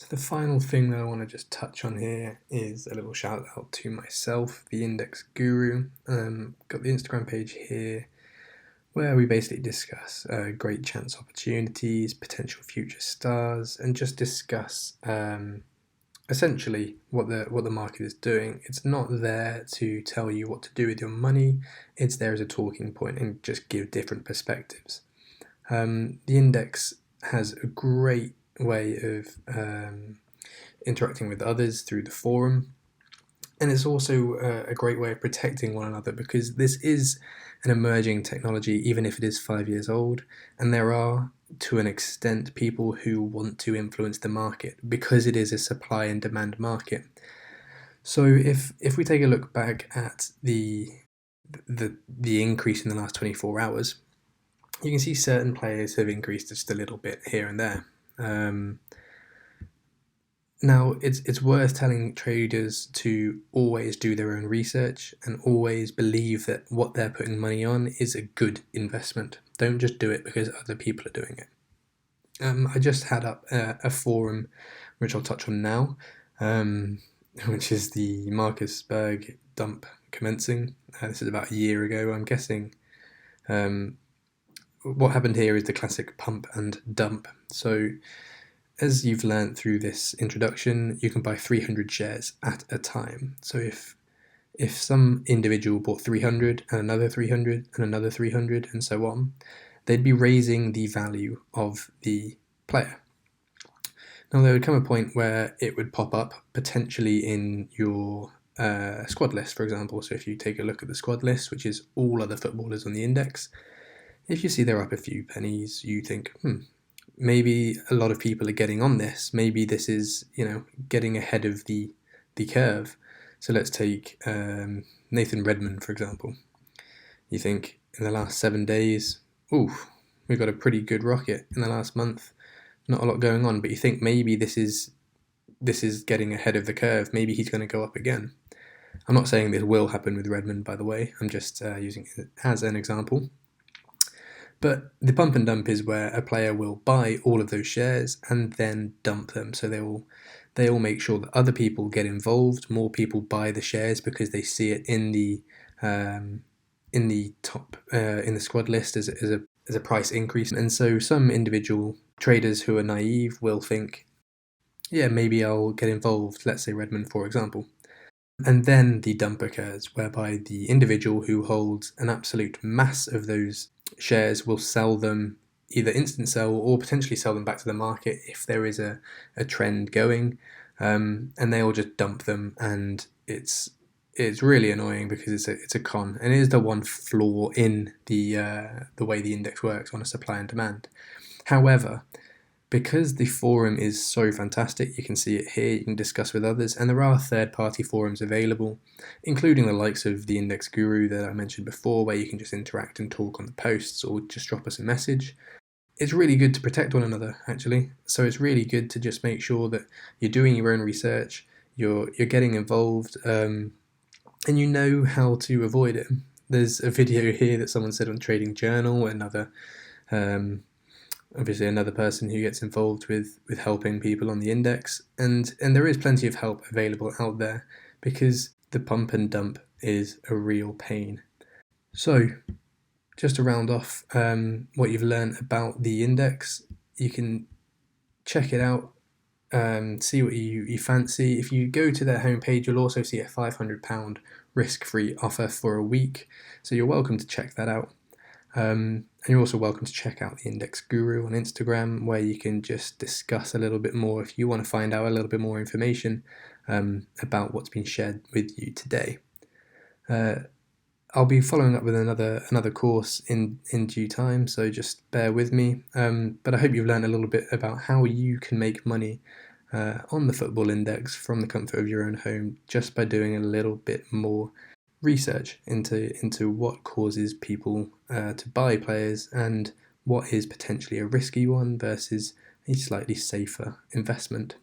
So the final thing that I want to just touch on here is a little shout out to myself, the Index Guru. Got the Instagram page here where we basically discuss great chance opportunities, potential future stars, and just discuss essentially what the market is doing. It's not there to tell you what to do with your money. It's there as a talking point and just give different perspectives. The index has a great way of interacting with others through the forum, and it's also a great way of protecting one another, because this is an emerging technology, even if it is 5 years old, and there are, to an extent, people who want to influence the market because it is a supply and demand market. So if we take a look back at the increase in the last 24 hours, you can see certain players have increased just a little bit here and there. Now, it's worth telling traders to always do their own research and always believe that what they're putting money on is a good investment. Don't just do it because other people are doing it. I just had up a forum, which I'll touch on now, which is the Marcusberg dump commencing. This is about a year ago, I'm guessing. What happened here is the classic pump and dump. So, as you've learned through this introduction, you can buy 300 shares at a time. So if some individual bought 300 and another 300 and another 300 and so on, they'd be raising the value of the player. Now, there would come a point where it would pop up potentially in your squad list, for example. So if you take a look at the squad list, which is all other footballers on the index, if you see they're up a few pennies, you think, maybe a lot of people are getting on this. Maybe this is, getting ahead of the curve. So let's take Nathan Redmond, for example. You think in the last 7 days, we've got a pretty good rocket. In the last month, not a lot going on, but you think maybe this is getting ahead of the curve. Maybe he's going to go up again. I'm not saying this will happen with Redmond, by the way. I'm just using it as an example. But the pump and dump is where a player will buy all of those shares and then dump them. So they will make sure that other people get involved. More people buy the shares because they see it in the top in the squad list as a price increase. And so some individual traders who are naive will think, yeah, maybe I'll get involved. Let's say Redmond, for example. And then the dump occurs, whereby the individual who holds an absolute mass of those shares will sell them, either instant sell or potentially sell them back to the market if there is a trend going, and they'll just dump them, and it's really annoying because it's a con, and it is the one flaw in the way the index works on a supply and demand. However, because the forum is so fantastic, you can see it here, you can discuss with others, and there are third-party forums available, including the likes of the Index Guru that I mentioned before, where you can just interact and talk on the posts or just drop us a message. It's really good to protect one another, actually. So it's really good to just make sure that you're doing your own research, you're getting involved, and you know how to avoid it. There's a video here that someone said on Trading Journal, obviously another person who gets involved with helping people on the index, and there is plenty of help available out there, because the pump and dump is a real pain. So just to round off what you've learned about the index, you can check it out, see what you fancy. If you go to their homepage, you'll also see a £500 risk-free offer for a week, so you're welcome to check that out. And you're also welcome to check out the Index Guru on Instagram, where you can just discuss a little bit more if you want to find out a little bit more information about what's been shared with you today. I'll be following up with another course in due time, so just bear with me. But I hope you've learned a little bit about how you can make money on the football index from the comfort of your own home, just by doing a little bit more research into what causes people to buy players and what is potentially a risky one versus a slightly safer investment.